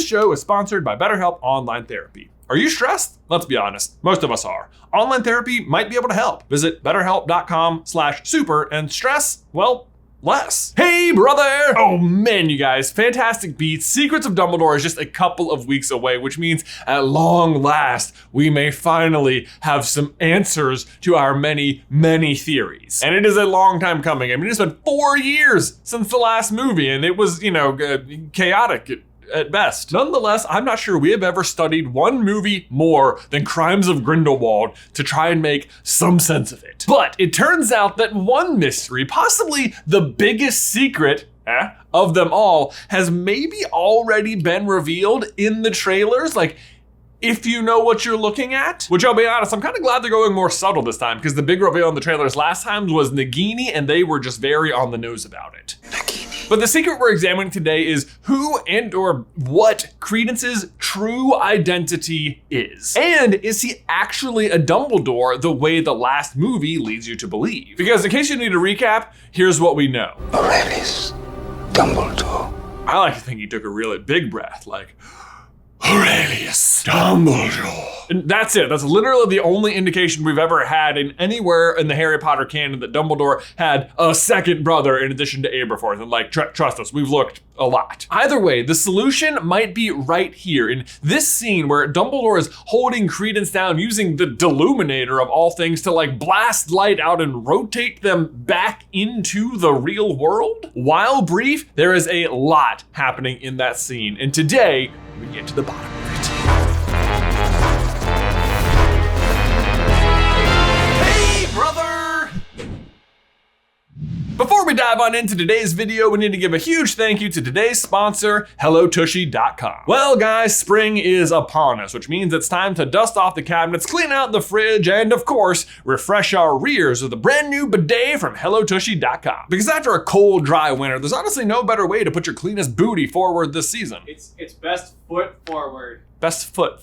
This show is sponsored by BetterHelp Online Therapy. Are you stressed? Let's be honest, most of us are. Online therapy might be able to help. Visit betterhelp.com/super and stress, well, less. Hey, brother! Oh man, you guys, fantastic beats. Secrets of Dumbledore is just a couple of weeks away, which means at long last, we may finally have some answers to our many, many theories. And it is a long time coming. I mean, it's been 4 years since the last movie, and it was, chaotic at best. Nonetheless, I'm not sure we have ever studied one movie more than Crimes of Grindelwald to try and make some sense of it. But it turns out that one mystery, possibly the biggest secret of them all, has maybe already been revealed in the trailers. Like, if you know what you're looking at, which I'll be honest, I'm kind of glad they're going more subtle this time, because the big reveal in the trailers last time was Nagini, and they were just very on the nose about it. But the secret we're examining today is who and or what Credence's true identity is. And is he actually a Dumbledore the way the last movie leads you to believe? Because in case you need a recap, here's what we know. Aurelius Dumbledore. I like to think he took a really big breath, like, Aurelius Dumbledore. And that's it. That's literally the only indication we've ever had in anywhere in the Harry Potter canon that Dumbledore had a second brother in addition to Aberforth. And like, trust us, we've looked a lot. Either way, the solution might be right here in this scene where Dumbledore is holding Credence down using the Deluminator of all things to like blast light out and rotate them back into the real world. While brief, there is a lot happening in that scene. And today, we get to the bottom of it. Hey, brother! Before we dive on into today's video, we need to give a huge thank you to today's sponsor, HelloTushy.com. Well, guys, spring is upon us, which means it's time to dust off the cabinets, clean out the fridge, and of course, refresh our rears with a brand new bidet from HelloTushy.com. Because after a cold, dry winter, there's honestly no better way to put your cleanest booty forward this season. It's best foot forward. Best foot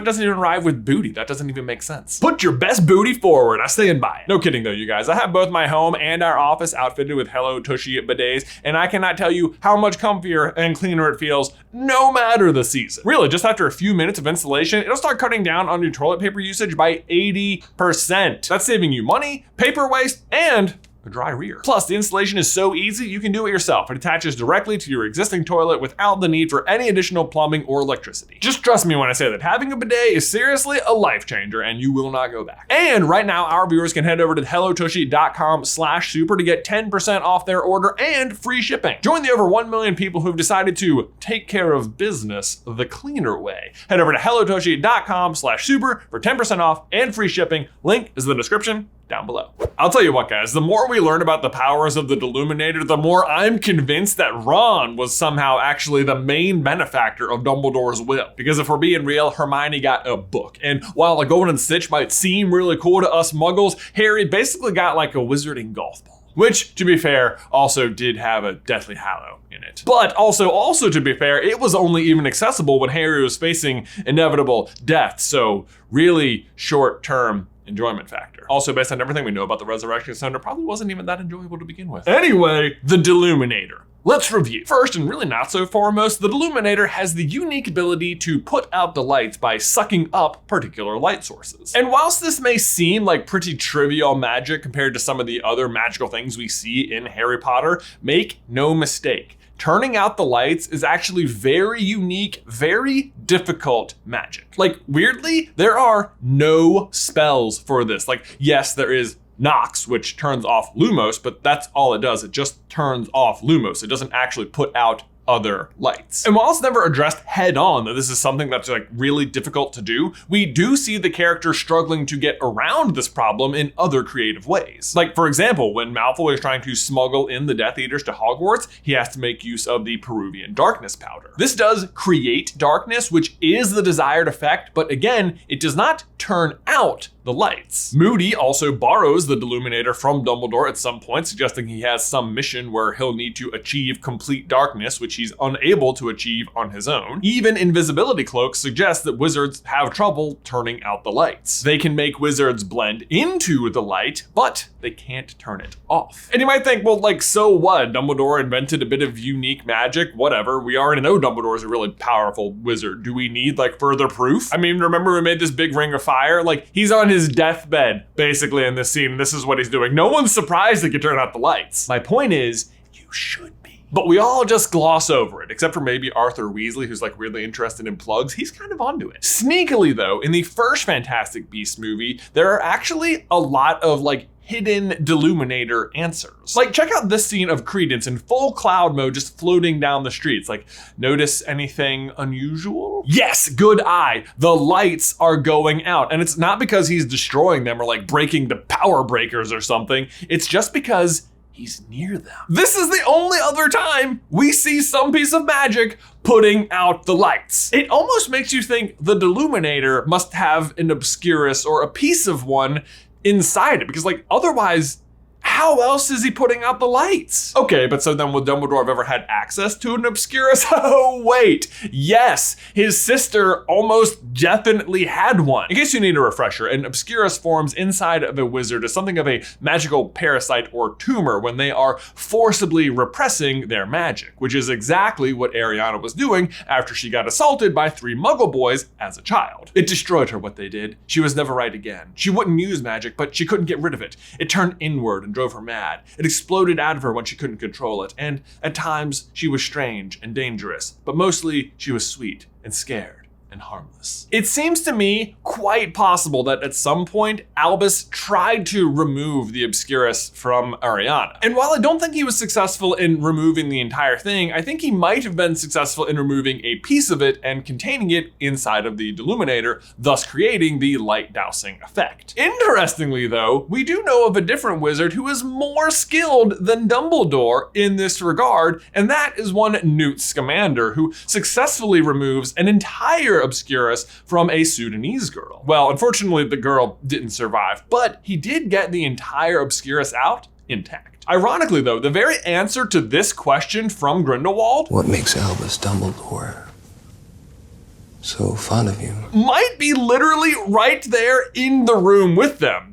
doesn't even rhyme with booty. That doesn't even make sense. Put your best booty forward. I stand by it. No kidding though, you guys. I have both my home and our office outfitted with Hello Tushy bidets, and I cannot tell you how much comfier and cleaner it feels no matter the season. Really, just after a few minutes of installation, it'll start cutting down on your toilet paper usage by 80%. That's saving you money, paper waste, and a dry rear. Plus, the installation is so easy, you can do it yourself. It attaches directly to your existing toilet without the need for any additional plumbing or electricity. Just trust me when I say that having a bidet is seriously a life changer and you will not go back. And right now, our viewers can head over to HelloTushy.com/super to get 10% off their order and free shipping. Join the over 1 million people who've decided to take care of business the cleaner way. Head over to HelloTushy.com/super for 10% off and free shipping. Link is in the description down below. I'll tell you what, guys, the more we learn about the powers of the Deluminator, the more I'm convinced that Ron was somehow actually the main benefactor of Dumbledore's will. Because if we're being real, Hermione got a book. And while a golden stitch might seem really cool to us muggles, Harry basically got like a wizarding golf ball. Which, to be fair, also did have a Deathly Hallow in it. But also to be fair, it was only even accessible when Harry was facing inevitable death. So really short-term enjoyment factor. Also, based on everything we know about the Resurrection Stone, it probably wasn't even that enjoyable to begin with. Anyway, the Deluminator. Let's review. First, and really not so foremost, the Deluminator has the unique ability to put out the lights by sucking up particular light sources. And whilst this may seem like pretty trivial magic compared to some of the other magical things we see in Harry Potter, make no mistake. Turning out the lights is actually very unique, very difficult magic. Like, weirdly, there are no spells for this. Like, yes, there is Nox, which turns off Lumos, but that's all it does. It just turns off Lumos. It doesn't actually put out other lights. And while it's never addressed head on that this is something that's like really difficult to do, we do see the character struggling to get around this problem in other creative ways. Like, for example, when Malfoy is trying to smuggle in the Death Eaters to Hogwarts, he has to make use of the Peruvian darkness powder. This does create darkness, which is the desired effect, but again, it does not turn out the lights. Moody also borrows the Deluminator from Dumbledore at some point, suggesting he has some mission where he'll need to achieve complete darkness, which he's unable to achieve on his own. Even invisibility cloaks suggest that wizards have trouble turning out the lights. They can make wizards blend into the light, but they can't turn it off. And you might think, well, like, so what? Dumbledore invented a bit of unique magic, whatever. We already know Dumbledore is a really powerful wizard. Do we need like further proof? I mean, remember we made this big ring of fire? Like, he's on his deathbed, basically, in this scene, and this is what he's doing. No one's surprised he could turn out the lights. My point is, you should be. But we all just gloss over it, except for maybe Arthur Weasley, who's like really interested in plugs. He's kind of onto it. Sneakily though, in the first Fantastic Beasts movie, there are actually a lot of like hidden Deluminator answers. Like, check out this scene of Credence in full cloud mode just floating down the streets. Like, notice anything unusual? Yes, good eye. The lights are going out. And it's not because he's destroying them or like breaking the power breakers or something. It's just because he's near them. This is the only other time we see some piece of magic putting out the lights. It almost makes you think the Deluminator must have an Obscurus or a piece of one inside it, because like otherwise, how else is he putting out the lights? Okay, but so then would Dumbledore have ever had access to an Obscurus? Oh, wait. Yes, his sister almost definitely had one. In case you need a refresher, an Obscurus forms inside of a wizard as something of a magical parasite or tumor when they are forcibly repressing their magic, which is exactly what Ariana was doing after she got assaulted by 3 Muggle boys as a child. It destroyed her, what they did. She was never right again. She wouldn't use magic, but she couldn't get rid of it. It turned inward and drove her mad. It exploded out of her when she couldn't control it, and at times she was strange and dangerous, but mostly she was sweet and scared and harmless. It seems to me quite possible that at some point Albus tried to remove the Obscurus from Ariana. And while I don't think he was successful in removing the entire thing, I think he might have been successful in removing a piece of it and containing it inside of the Deluminator, thus creating the light dousing effect. Interestingly though, we do know of a different wizard who is more skilled than Dumbledore in this regard, and that is one Newt Scamander, who successfully removes an entire Obscurus from a Sudanese girl. Well, unfortunately, the girl didn't survive, but he did get the entire Obscurus out intact. Ironically, though, the very answer to this question from Grindelwald, what makes Albus Dumbledore so fond of you, might be literally right there in the room with them.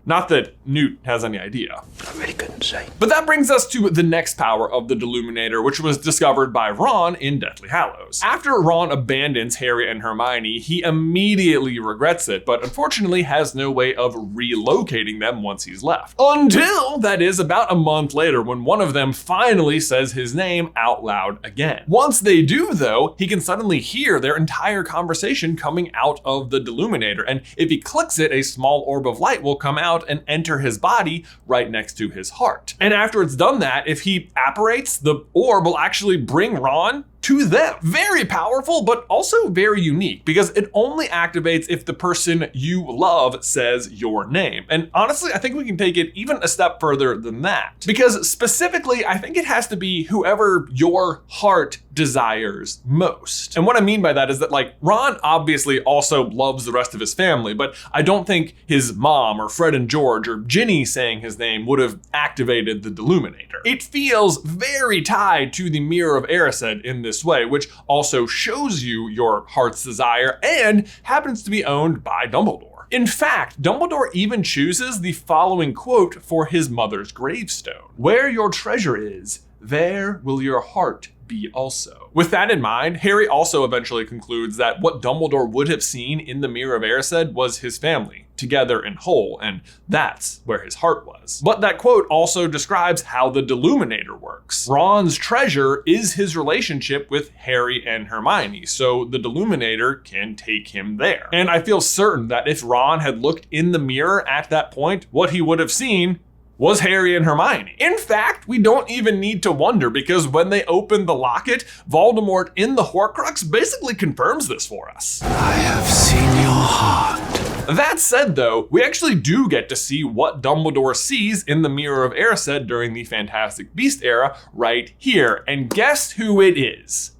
Not that Newt has any idea. I really couldn't say. But that brings us to the next power of the Deluminator, which was discovered by Ron in Deathly Hallows. After Ron abandons Harry and Hermione, he immediately regrets it, but unfortunately has no way of relocating them once he's left. Until, that is, about a month later, when one of them finally says his name out loud again. Once they do, though, he can suddenly hear their entire conversation coming out of the Deluminator, and if he clicks it, a small orb of light will come out and enter his body right next to his heart. And after it's done that, if he apparates, the orb will actually bring Ron to them. Very powerful, but also very unique because it only activates if the person you love says your name. And honestly, I think we can take it even a step further than that. Because specifically, I think it has to be whoever your heart desires most. And what I mean by that is that like Ron obviously also loves the rest of his family, but I don't think his mom or Fred and George or Ginny saying his name would have activated the Deluminator. It feels very tied to the Mirror of Erised in this way, which also shows you your heart's desire and happens to be owned by Dumbledore. In fact, Dumbledore even chooses the following quote for his mother's gravestone. "Where your treasure is, there will your heart be also." With that in mind, Harry also eventually concludes that what Dumbledore would have seen in the Mirror of Erised was his family, together and whole, and that's where his heart was. But that quote also describes how the Deluminator works. Ron's treasure is his relationship with Harry and Hermione, so the Deluminator can take him there. And I feel certain that if Ron had looked in the mirror at that point, what he would have seen was Harry and Hermione. In fact, we don't even need to wonder because when they open the locket, Voldemort in the Horcrux basically confirms this for us. I have seen your heart. That said though, we actually do get to see what Dumbledore sees in the Mirror of Erised during the Fantastic Beast era right here. And guess who it is?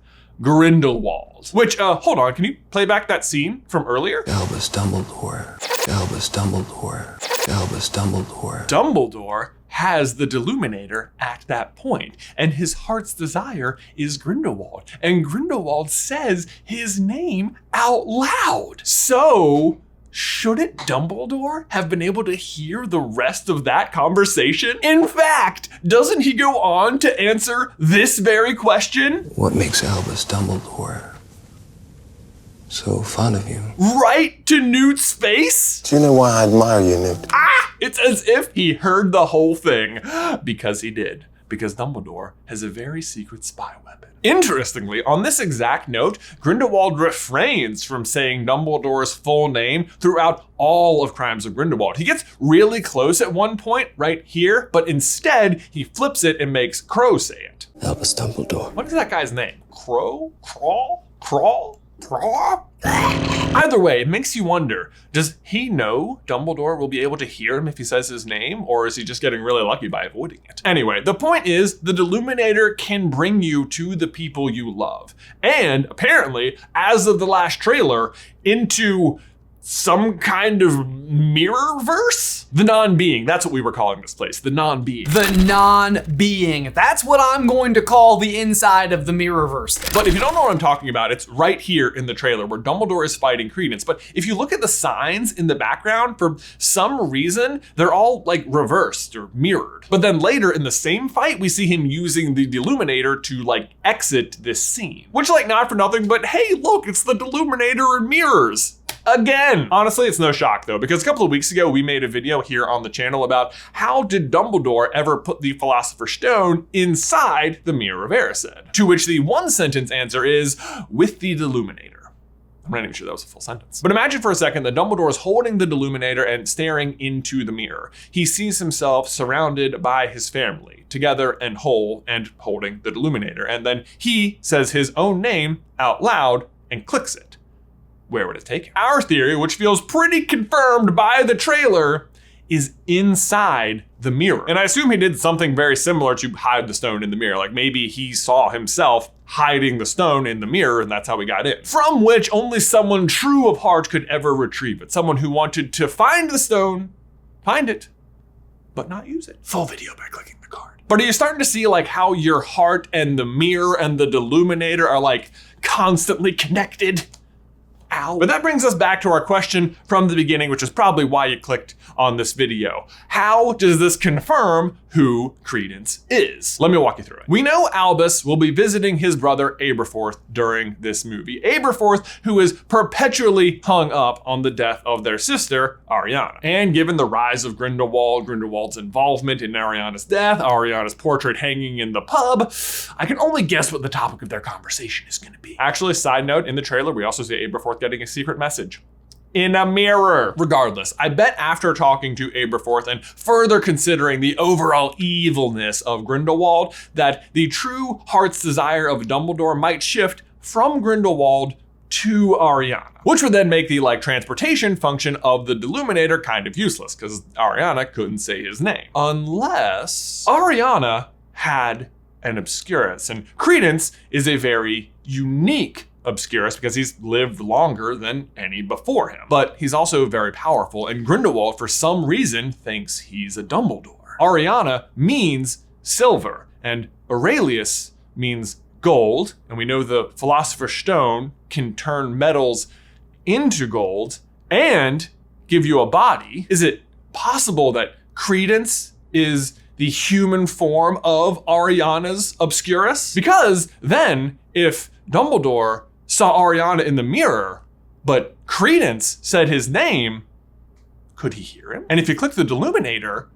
Grindelwald. Which, hold on, can you play back that scene from earlier? Albus Dumbledore. Albus Dumbledore. Albus Dumbledore. Dumbledore has the Deluminator at that point, and his heart's desire is Grindelwald. And Grindelwald says his name out loud. So, shouldn't Dumbledore have been able to hear the rest of that conversation? In fact, doesn't he go on to answer this very question? What makes Albus Dumbledore so fond of you? Right to Newt's face? Do you know why I admire you, Newt? It's as if he heard the whole thing. Because he did. Because Dumbledore has a very secret spy weapon. Interestingly, on this exact note, Grindelwald refrains from saying Dumbledore's full name throughout all of Crimes of Grindelwald. He gets really close at one point, right here, but instead he flips it and makes Crow say it. Albus Dumbledore. What is that guy's name? Crow? Crawl? Crawl? Either way, it makes you wonder, does he know Dumbledore will be able to hear him if he says his name, or is he just getting really lucky by avoiding it? Anyway, the point is, the Deluminator can bring you to the people you love. And apparently, as of the last trailer, into some kind of mirror-verse? The non-being, that's what we were calling this place, the non-being. The non-being. That's what I'm going to call the inside of the Mirrorverse. But if you don't know what I'm talking about, it's right here in the trailer where Dumbledore is fighting Credence. But if you look at the signs in the background, for some reason, they're all like reversed or mirrored. But then later in the same fight, we see him using the Deluminator to like exit this scene. Which, like, not for nothing, but hey, look, it's the Deluminator in mirrors. Again. Honestly, it's no shock though, because a couple of weeks ago, we made a video here on the channel about how did Dumbledore ever put the Philosopher's Stone inside the Mirror of Erised? To which the one sentence answer is, with the Deluminator. I'm not even sure that was a full sentence. But imagine for a second that Dumbledore is holding the Deluminator and staring into the mirror. He sees himself surrounded by his family, together and whole, and holding the Deluminator. And then he says his own name out loud and clicks it. Where would it take him? Our theory, which feels pretty confirmed by the trailer, is inside the mirror. And I assume he did something very similar to hide the stone in the mirror. Like maybe he saw himself hiding the stone in the mirror and that's how he got in. From which only someone true of heart could ever retrieve it. Someone who wanted to find the stone, find it, but not use it. Full video by clicking the card. But are you starting to see like how your heart and the mirror and the Deluminator are like constantly connected? Ow. But that brings us back to our question from the beginning, which is probably why you clicked on this video. How does this confirm who Credence is? Let me walk you through it. We know Albus will be visiting his brother Aberforth during this movie. Aberforth, who is perpetually hung up on the death of their sister, Ariana. And given the rise of Grindelwald, Grindelwald's involvement in Ariana's death, Ariana's portrait hanging in the pub, I can only guess what the topic of their conversation is gonna be. Actually, side note, in the trailer, we also see Aberforth getting a secret message in a mirror. Regardless, I bet after talking to Aberforth and further considering the overall evilness of Grindelwald, that the true heart's desire of Dumbledore might shift from Grindelwald to Ariana, which would then make the like transportation function of the Deluminator kind of useless because Ariana couldn't say his name. Unless Ariana had an Obscurus, and Credence is a very unique Obscurus because he's lived longer than any before him. But he's also very powerful, and Grindelwald, for some reason, thinks he's a Dumbledore. Ariana means silver, and Aurelius means gold, and we know the Philosopher's Stone can turn metals into gold and give you a body. Is it possible that Credence is the human form of Ariana's Obscurus? Because then, if Dumbledore saw Ariana in the mirror, but Credence said his name, could he hear him? And if you click the Deluminator,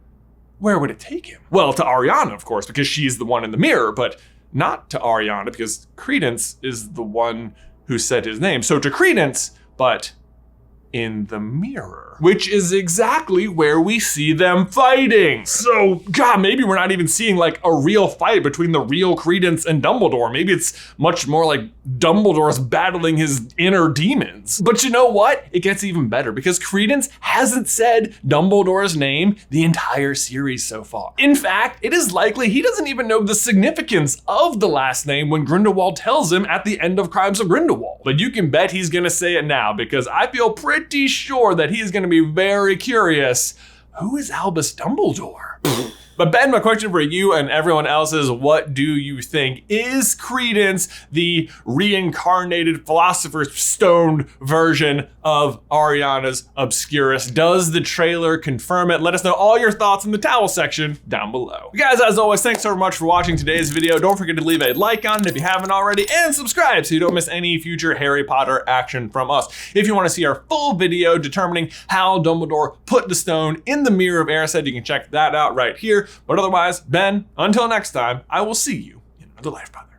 where would it take him? Well, to Ariana, of course, because she's the one in the mirror, but not to Ariana because Credence is the one who said his name. So to Credence, but in the mirror, which is exactly where we see them fighting. So, God, maybe we're not even seeing like a real fight between the real Credence and Dumbledore. Maybe it's much more like Dumbledore's battling his inner demons. But you know what? It gets even better because Credence hasn't said Dumbledore's name the entire series so far. In fact, it is likely he doesn't even know the significance of the last name when Grindelwald tells him at the end of Crimes of Grindelwald. But you can bet he's gonna say it now because I feel pretty sure that he's gonna be very curious. Who is Albus Dumbledore? But Ben, my question for you and everyone else is, what do you think? Is Credence the reincarnated Philosopher's Stone version of Ariana's Obscurus? Does the trailer confirm it? Let us know all your thoughts in the towel section down below. Guys, as always, thanks so much for watching today's video. Don't forget to leave a like on it if you haven't already, and subscribe so you don't miss any future Harry Potter action from us. If you want to see our full video determining how Dumbledore put the stone in the Mirror of Erised, you can check that out right here. But otherwise, Ben, until next time, I will see you in another life, brother.